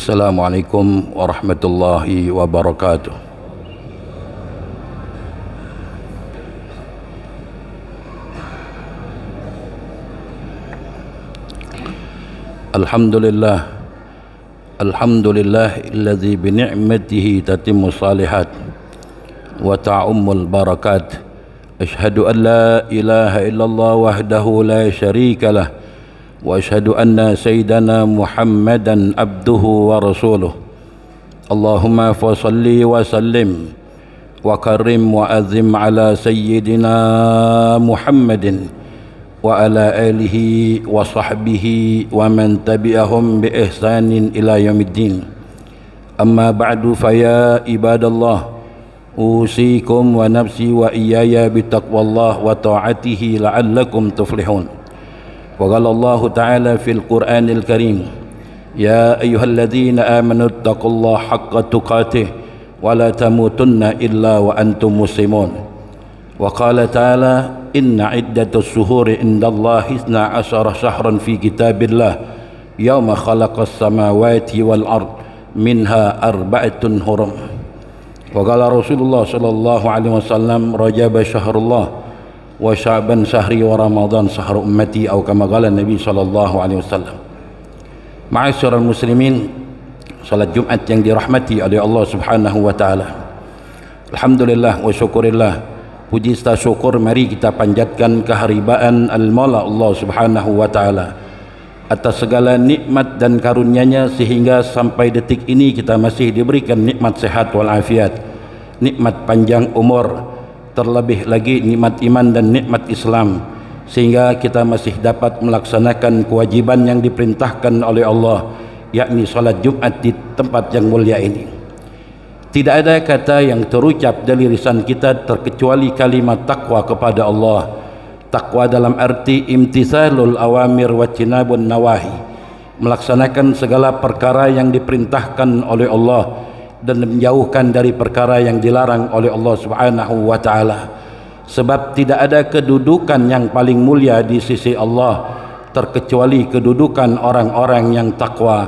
Assalamualaikum warahmatullahi wabarakatuh. Alhamdulillah, alladzi bi ni'matihi tatimmu shalihat wa ta'ummul barakat. Asyhadu an la ilaha illallah wahdahu la syarika lah wa asyhadu anna sayyidana Muhammadan abduhu wa rasuluh. Allahumma fa salli wa sallim wa karim wa azim ala sayyidina Muhammadin wa ala alihi wa sahbihi wa man tabi'ahum bi ihsanin ila yaumiddin. Amma ba'du, fa ya ibadallah, usikum wa nafsi wa iyaya bi taqwallah wa ta'atihi la'allakum tuflihun. وقال الله تعالى في القرآن الكريم: يا أيها الذين آمنوا اتقوا الله حق تقاته ولا تموتن إلا وأنتم مسلمون. وقال تعالى: إن عدة الشهور عند الله 12 شهرا في كتاب الله يوم خلق السماوات والأرض منها 4 حرم. وقال رسول الله صلى الله عليه وسلم: رجب شهر الله wa sya'ban syahri wa ramadan syahr ummati, atau kama qala Nabi sallallahu alaihi wasallam. Ma'asyiral muslimin, salat Jumat yang dirahmati oleh Allah Subhanahu wa taala. Alhamdulillah wa syukurillah, puji serta syukur mari kita panjatkan keharibaan al-Maula Allah Subhanahu wa taala atas segala nikmat dan karunia-Nya sehingga sampai detik ini kita masih diberikan nikmat sehat wal afiat, nikmat panjang umur, terlebih lagi nikmat iman dan nikmat Islam, sehingga kita masih dapat melaksanakan kewajiban yang diperintahkan oleh Allah, yakni salat Jumat di tempat yang mulia ini. Tidak ada kata yang terucap dari lisan kita terkecuali kalimat takwa kepada Allah. Takwa dalam arti imtithalul awamir wa jinabun nawahi, melaksanakan segala perkara yang diperintahkan oleh Allah dan menjauhkan dari perkara yang dilarang oleh Allah Subhanahu wa taala. Sebab tidak ada kedudukan yang paling mulia di sisi Allah terkecuali kedudukan orang-orang yang takwa.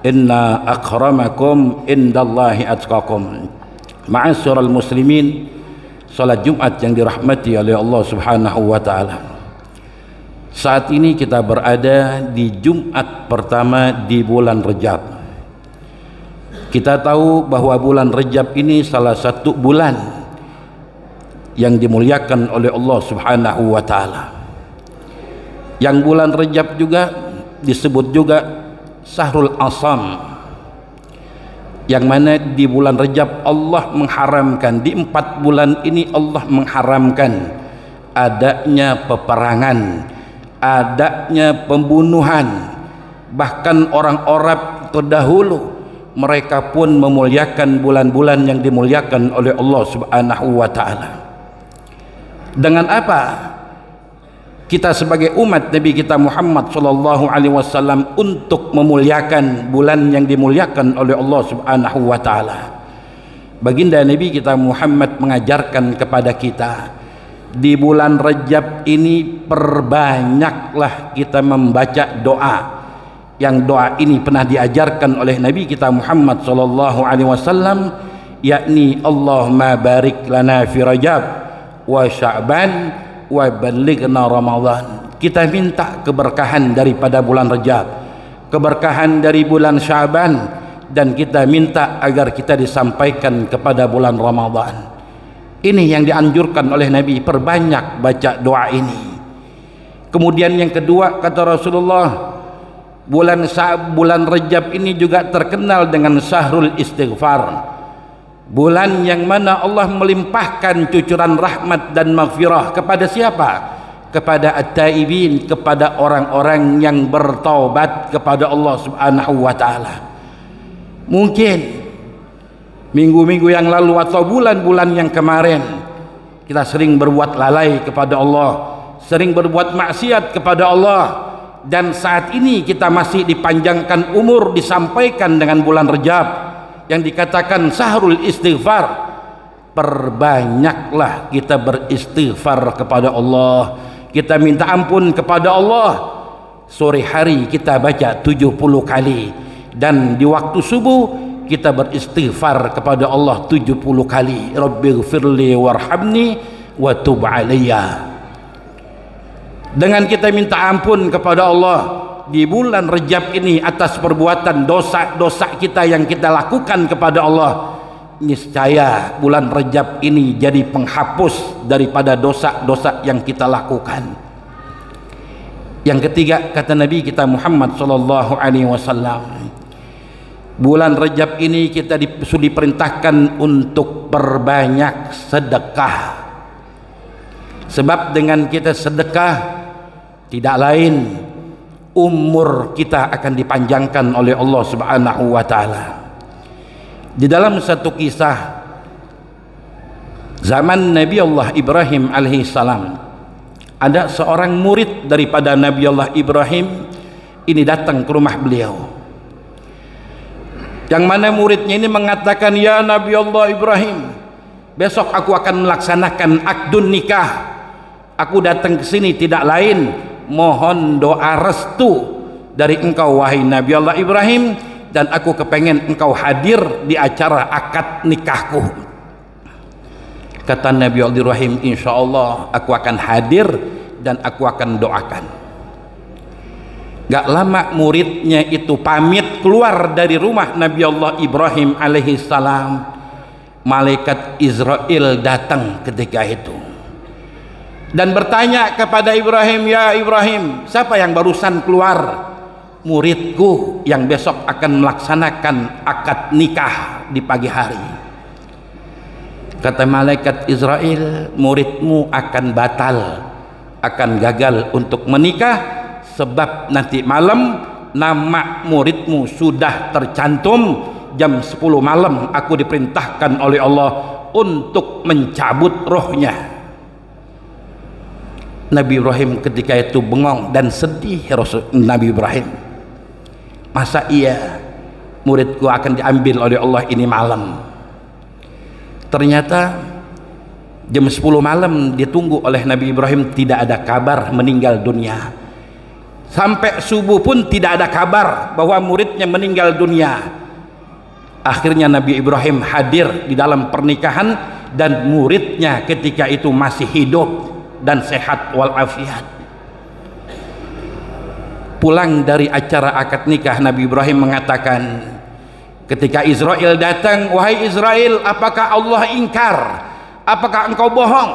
Inna akramakum indallahi atqakum. Ma'asyiral muslimin, salat Jumat yang dirahmati oleh Allah Subhanahu wa taala. Saat ini kita berada di Jumat pertama di bulan Rajab. Kita tahu bahwa bulan Rajab ini salah satu bulan yang dimuliakan oleh Allah Subhanahu wa taala. Yang bulan Rajab juga disebut juga Syahrul Asam, yang mana di bulan Rajab Allah mengharamkan, di 4 bulan ini Allah mengharamkan adanya peperangan, adanya pembunuhan. Bahkan orang Arab terdahulu mereka pun memuliakan bulan-bulan yang dimuliakan oleh Allah Subhanahu wa taala. Dengan apa kita sebagai umat Nabi kita Muhammad sallallahu alaihi wasallam untuk memuliakan bulan yang dimuliakan oleh Allah Subhanahu wa taala? Baginda Nabi kita Muhammad mengajarkan kepada kita, di bulan Rajab ini perbanyaklah kita membaca doa, yang doa ini pernah diajarkan oleh Nabi kita Muhammad sallallahu alaihi wasallam, yakni Allahumma barik lana fi Rajab wa Sya'ban wa ballighna Ramadan. Kita minta keberkahan daripada bulan Rajab, keberkahan dari bulan Sya'ban, dan kita minta agar kita disampaikan kepada bulan Ramadan. Ini yang dianjurkan oleh Nabi, perbanyak baca doa ini. Kemudian yang kedua, kata Rasulullah, bulan Rajab ini juga terkenal dengan Syahrul Istighfar, bulan yang mana Allah melimpahkan cucuran rahmat dan maghfirah kepada siapa? Kepada at-taibin, kepada orang-orang yang bertaubat kepada Allah Subhanahu wa taala. Mungkin minggu-minggu yang lalu atau bulan-bulan yang kemarin kita sering berbuat lalai kepada Allah, sering berbuat maksiat kepada Allah, dan saat ini kita masih dipanjangkan umur, disampaikan dengan bulan Rajab yang dikatakan Syahrul Istighfar. Perbanyaklah kita beristighfar kepada Allah, kita minta ampun kepada Allah. Sore hari kita baca 70 kali, Dan di waktu subuh kita beristighfar kepada Allah 70 kali, Rabbighfirli warhamni wa tub alayya. Dengan kita minta ampun kepada Allah di bulan Rajab ini atas perbuatan dosa-dosa kita yang kita lakukan kepada Allah, niscaya bulan Rajab ini jadi penghapus daripada dosa-dosa yang kita lakukan. Yang ketiga, kata Nabi kita Muhammad sallallahu alaihi wasallam, bulan Rajab ini kita diperintahkan untuk berbanyak sedekah. Sebab dengan kita sedekah, tidak lain umur kita akan dipanjangkan oleh Allah Subhanahu wa taala. Di dalam satu kisah zaman Nabi Allah Ibrahim alaihi salam, ada seorang murid daripada Nabi Allah Ibrahim ini datang ke rumah beliau, yang mana muridnya ini mengatakan, ya Nabi Allah Ibrahim, besok aku akan melaksanakan akdun nikah. Aku datang ke sini tidak lain mohon doa restu dari engkau wahai Nabi Allah Ibrahim, dan aku kepengen engkau hadir di acara akad nikahku. Kata Nabi Allah Ibrahim, insya Allah aku akan hadir dan aku akan doakan. Gak lama muridnya itu pamit keluar dari rumah Nabi Allah Ibrahim alaihi salam. Malaikat Israel datang ketika itu dan bertanya kepada Ibrahim, ya Ibrahim, siapa yang barusan keluar? Muridku yang besok akan melaksanakan akad nikah di pagi hari. Kata malaikat Israel, muridmu akan batal, akan gagal untuk menikah, sebab nanti malam nama muridmu sudah tercantum. Jam 10 malam aku diperintahkan oleh Allah untuk mencabut rohnya. Nabi Ibrahim ketika itu bengong dan sedih. Nabi Ibrahim, masa iya muridku akan diambil oleh Allah ini malam? Ternyata jam 10 malam ditunggu oleh Nabi Ibrahim, tidak ada kabar meninggal dunia. Sampai subuh pun tidak ada kabar bahwa muridnya meninggal dunia. Akhirnya Nabi Ibrahim hadir di dalam pernikahan dan muridnya ketika itu masih hidup dan sehat walafiat. Pulang dari acara akad nikah, Nabi Ibrahim mengatakan ketika Israel datang, wahai Israel, apakah Allah ingkar? Apakah engkau bohong?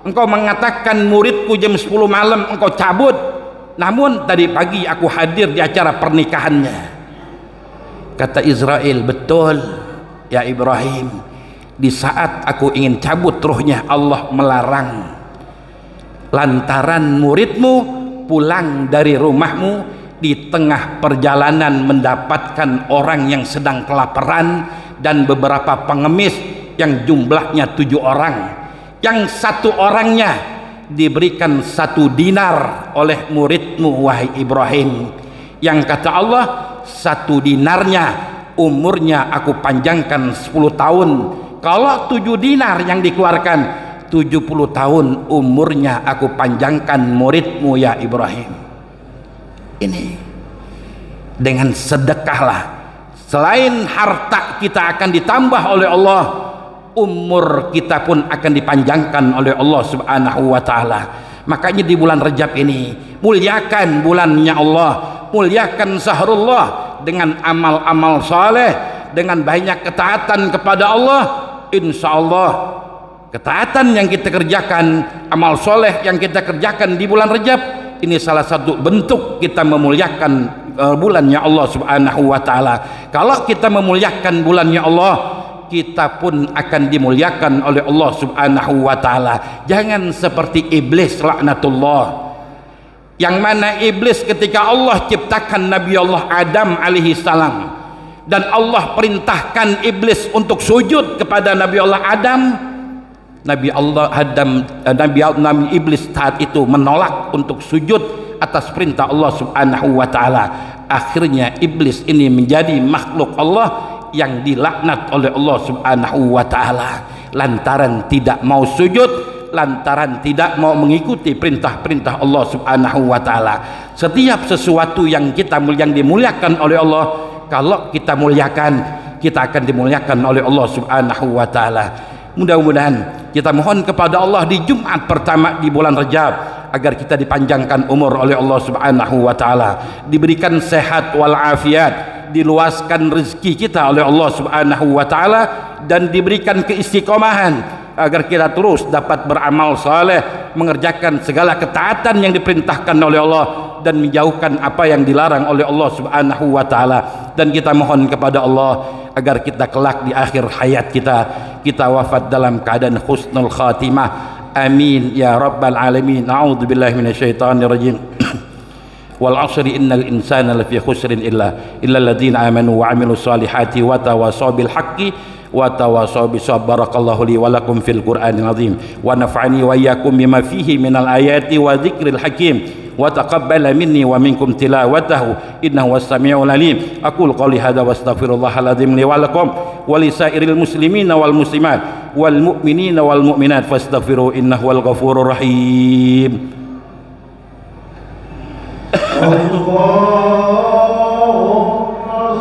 Engkau mengatakan muridku jam 10 malam engkau cabut, namun tadi pagi aku hadir di acara pernikahannya. Kata Israel, betul ya Ibrahim, di saat aku ingin cabut rohnya Allah melarang, lantaran muridmu pulang dari rumahmu di tengah perjalanan mendapatkan orang yang sedang kelaparan dan beberapa pengemis yang jumlahnya 7 orang, yang 1 orangnya diberikan 1 dinar oleh muridmu wahai Ibrahim, yang kata Allah 1 dinarnya umurnya aku panjangkan 10 tahun. Kalau 7 dinar yang dikeluarkan, 70 tahun umurnya aku panjangkan muridmu ya Ibrahim. Ini dengan sedekahlah, selain harta kita akan ditambah oleh Allah, umur kita pun akan dipanjangkan oleh Allah Subhanahu wa taala. Makanya di bulan Rajab ini muliakan bulannya Allah, muliakan sahrullah dengan amal-amal saleh, dengan banyak ketaatan kepada Allah. Insya Allah ketaatan yang kita kerjakan, amal soleh yang kita kerjakan di bulan Rajab ini salah satu bentuk kita memuliakan bulannya Allah Subhanahu wa taala. Kalau kita memuliakan bulannya Allah, kita pun akan dimuliakan oleh Allah Subhanahu wa taala. Jangan seperti iblis laknatullah, yang mana iblis ketika Allah ciptakan Nabi Allah Adam alaihi salam dan Allah perintahkan iblis untuk sujud kepada Nabi Allah Adam, Nabi iblis saat itu menolak untuk sujud atas perintah Allah Subhanahu wa taala. Akhirnya iblis ini menjadi makhluk Allah yang dilaknat oleh Allah Subhanahu wa taala lantaran tidak mau sujud, lantaran tidak mau mengikuti perintah-perintah Allah Subhanahu wa taala. Setiap sesuatu yang dimuliakan oleh Allah kalau kita muliakan, kita akan dimuliakan oleh Allah Subhanahu wa taala. Mudah-mudahan kita mohon kepada Allah di Jumat pertama di bulan Rajab agar kita dipanjangkan umur oleh Allah Subhanahu wa taala, diberikan sehat wal afiat, diluaskan rezeki kita oleh Allah Subhanahu wa taala, dan diberikan keistiqomahan agar kita terus dapat beramal saleh, mengerjakan segala ketaatan yang diperintahkan oleh Allah dan menjauhkan apa yang dilarang oleh Allah Subhanahu wa taala. Dan kita mohon kepada Allah agar kita kelak di akhir hayat kita wafat dalam keadaan husnul khatimah. Amin ya rabbal alamin. A'udzubillahi minasyaitonir rajim. Wal 'ashri innal insana lafi khusrin illa alladziina amanu wa 'amilus solihati wa tawassaw bil haqqi wa tawassaw bis sabr. Barakallahu li wa lakum fil Qur'anil azim wa nafa'ani wa iyyakum bima fihi minal ayati wa dzikril hakim wa taqabbala minni wa minkum tilawatahu innahu was-sami'ul alim. Aqulu qawli hadza wa astaghfirullahal azim li wa lakum wa li sairil muslimina wal muslimat wal mu'minina wal mu'minat fastaghfiru innahu wal ghafurur rahim. Allahumma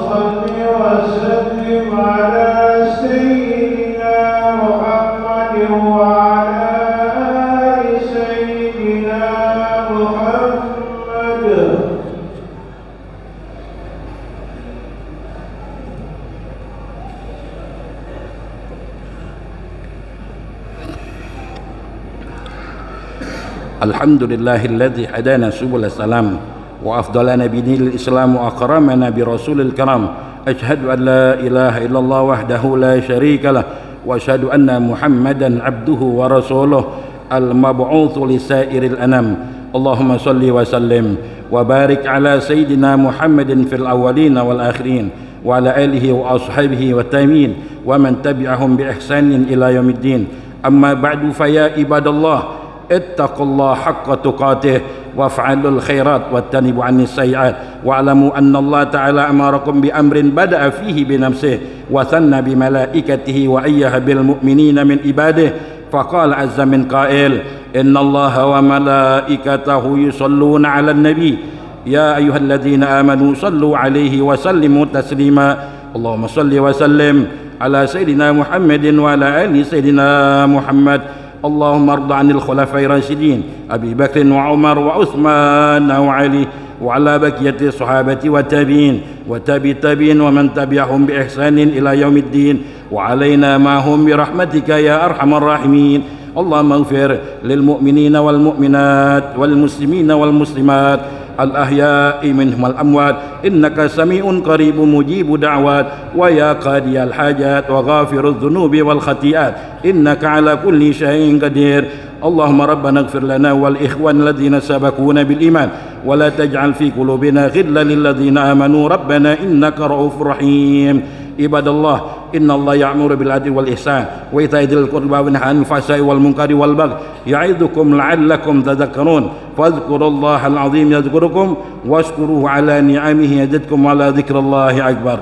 salli wa sallim ala sayyidina Muhammadin wa ala ali sayyidina Muhammad. Alhamdulillahilladzi hadana subul salam wa afdalana binil islam wa akramana bi rasulil karam. Asyhadu an la ilaha illallah wahdahu la syarika lah wa asyhadu anna Muhammadan abduhu wa rasuluh al-mab'utsu li sairil anam. Allahumma salli wa sallim wa barik ala sayyidina Muhammadin fil awwalin wal akhirin wa ala alihi wa ashabihi wa tabi'in wa man tabi'ahum bi ihsanin ila yaumiddin. Amma ba'du, fa ya ibadallah ittaqullaha haqqa tuqatih waf'alul khairat wattanibu 'anis sayyi'at wa'lamu anna Allah ta'ala amarakum bi amrin bada'a fihi bi nafsihi wa thanna bi malaikatihi wa ayyaha bil mu'minina min ibadihi faqala azza min qail inna Allaha wa malaikatahu yusalluna 'alan nabi ya ayyuhalladzina amanu sallu 'alaihi wa sallimu taslima. Allahumma salli wa sallim ala sayyidina Muhammadin wa ala ali sayyidina Muhammad. اللهم ارض عن الخلفاء الراشدين أبي بكر وعمر وعثمان وعلي وعلى بقية الصحابة والتابعين والتابعين ومن تبعهم بإحسان إلى يوم الدين وعلينا معهم برحمتك يا أرحم الراحمين. اللهم اغفر للمؤمنين والمؤمنات والمسلمين والمسلمات الأحياء منهم والأموات إنك سميع قريب مجيب دعوات ويا قاضي الحاجات وغافر الذنوب والخطيئات إنك على كل شيء قدير. اللهم ربنا اغفر لنا والإخوان الذين سبقونا بالإيمان ولا تجعل في قلوبنا غلا للذين آمنوا ربنا إنك رؤوف رحيم. عباد الله إن الله يأمر بالعدل والإحسان وإيتاء ذي القربى وينهى عن الفحشاء والمنكر والبغي يعظكم لعلكم تذكرون فاذكروا الله العظيم يذكركم واشكروه على نعمه يزدكم وعلى ذكر الله أكبر.